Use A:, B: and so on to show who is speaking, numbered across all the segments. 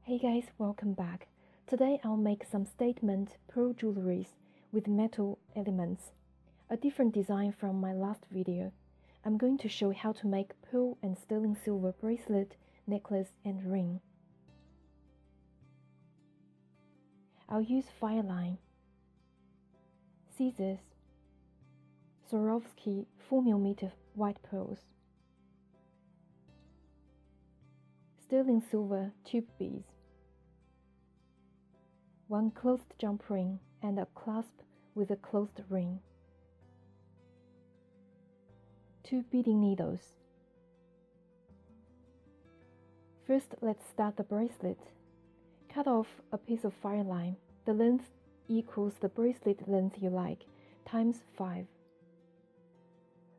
A: Hey guys, welcome back. Today I'll make some statement pearl jewelries with metal elements, a different design from my last video. I'm going to show how to make pearl and sterling silver bracelet, necklace and ring. I'll use FireLine, scissors, Swarovski 4mm white pearls, sterling silver tube beads, one closed jump ring and a clasp with a closed ring, 2 beading needles. First, let's start the bracelet. Cut off a piece of FireLine. The length equals the bracelet length you like, times 5.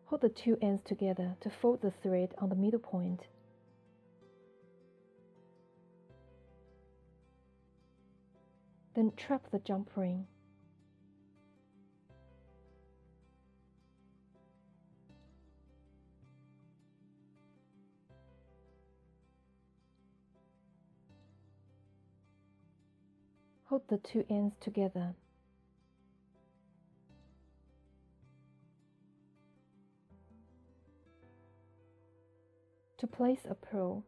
A: Hold the two ends together to fold the thread on the middle point. Then trap the jump ring. Hold the two ends together. To place a pearl,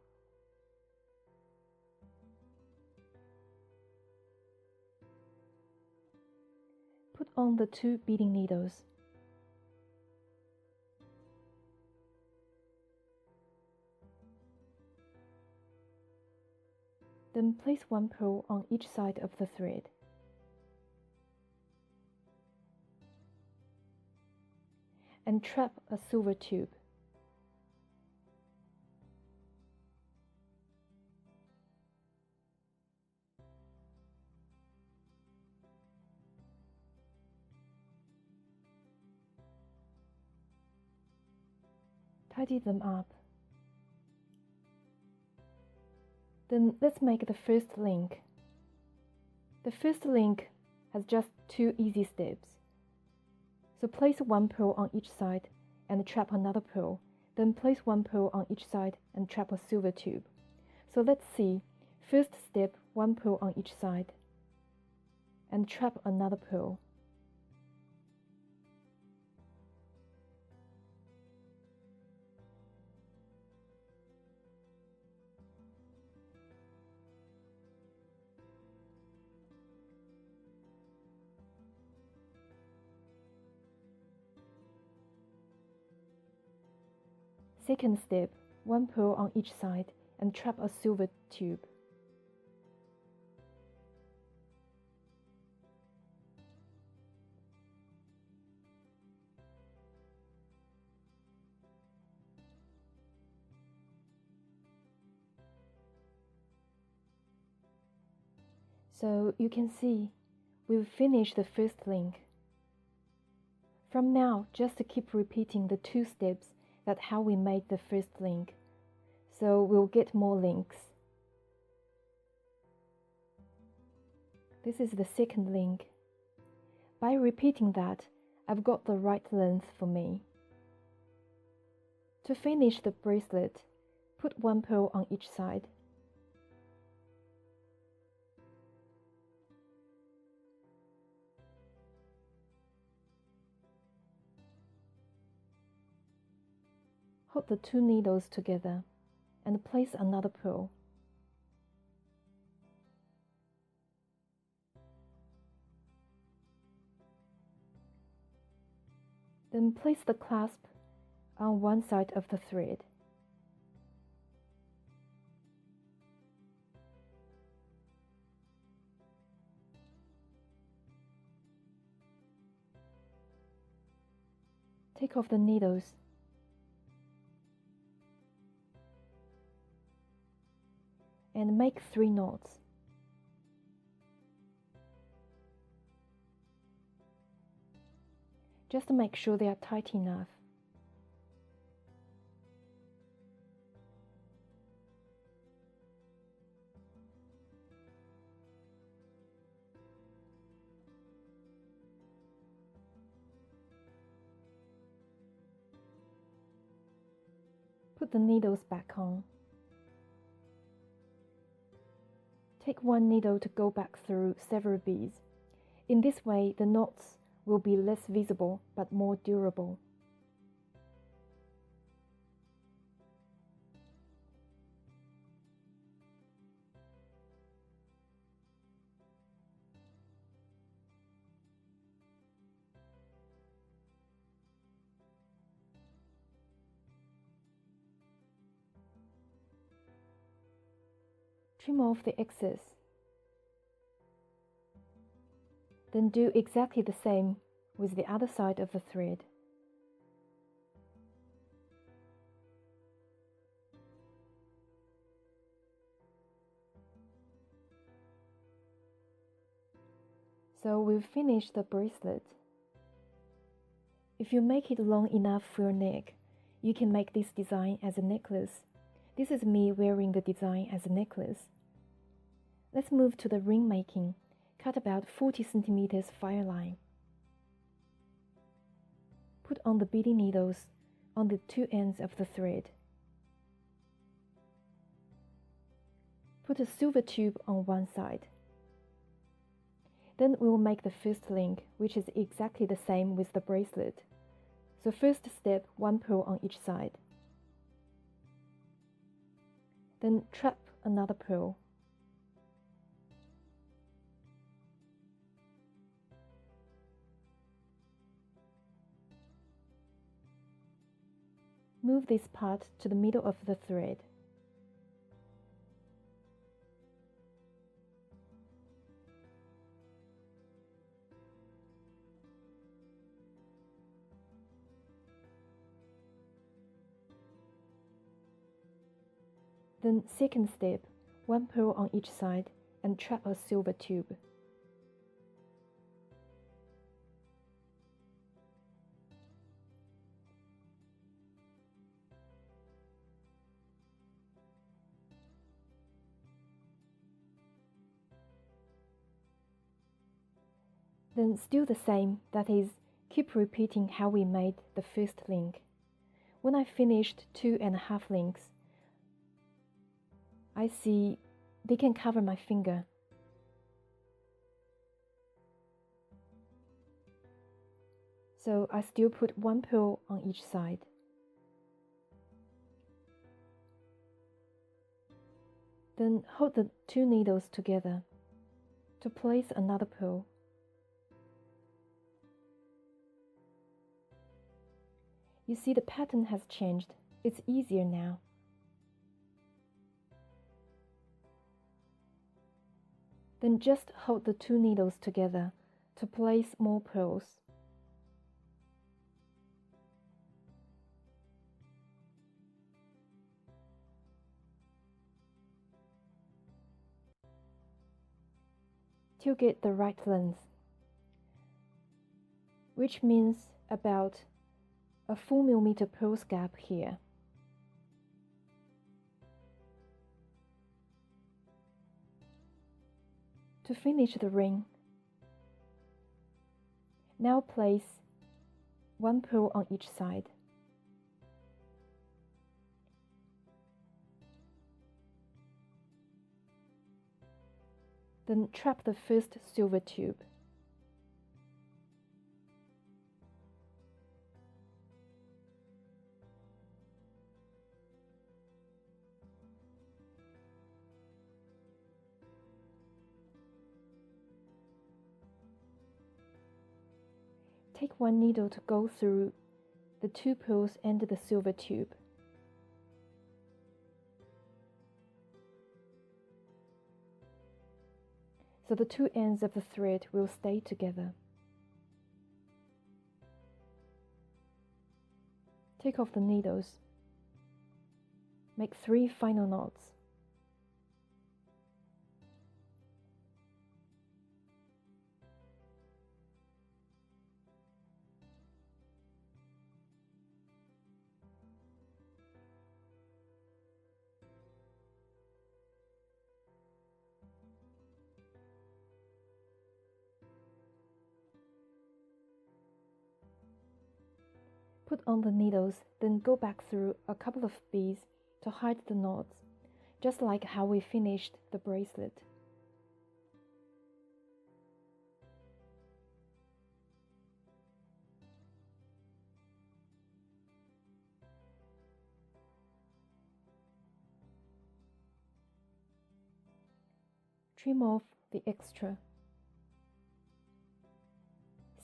A: put on the 2 beading needles. Then place 1 pearl on each side of the thread. And trap a silver tube. Tidy them up. Then let's make the first link. The first link has just 2 easy steps. So place 1 pearl on each side and trap another pearl. Then place 1 pearl on each side and trap a silver tube. So let's see. First step, 1 pearl on each side and trap another pearl. Second step, 1 pearl on each side and trap a silver tube. So you can see, we've finished the first link. From now, just keep repeating the 2 steps that's how we made the first link, so we'll get more links. This is the second link. By repeating that, I've got the right length for me. To finish the bracelet, put 1 pearl on each side. Hold the 2 needles together and place another pearl. Then place the clasp on one side of the thread. Take off the needles. And make 3 knots. Just make sure they are tight enough. Put the needles back on. Take one needle to go back through several beads. In this way, the knots will be less visible but more durable. Trim off the excess. Then do exactly the same with the other side of the thread. So we've finished the bracelet. If you make it long enough for your neck, you can make this design as a necklace. This is me wearing the design as a necklace. Let's move to the ring making. Cut about 40 cm FireLine. Put on the beading needles on the two ends of the thread. Put a silver tube on one side. Then we will make the first link, which is exactly the same with the bracelet. So first step, one pearl on each side. Then trap another pearl. Move this part to the middle of the thread. Then second step, one pearl on each side and trap a silver tube. Then still the same, that is, keep repeating how we made the first link. When I finished 2.5 links, I see they can cover my finger. So I still put one pearl on each side. Then hold the two needles together to place another pearl. You see the pattern has changed. It's easier now. Then just hold the two needles together to place more pearls. To get the right length, which means about a 4mm pearls gap here. To finish the ring, now place one pearl on each side. Then trap the first silver tube. Take one needle to go through the two pearls and the silver tube. So the two ends of the thread will stay together. Take off the needles. Make 3 final knots. Put on the needles, then go back through a couple of beads to hide the knots, just like how we finished the bracelet. trim off the extra.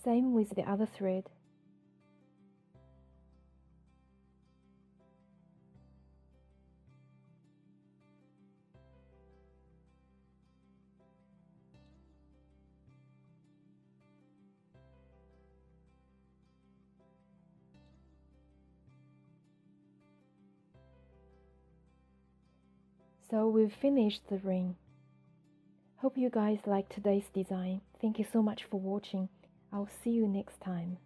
A: Same with the other thread. So we've finished the ring. Hope you guys liked today's design. Thank you so much for watching. I'll see you next time.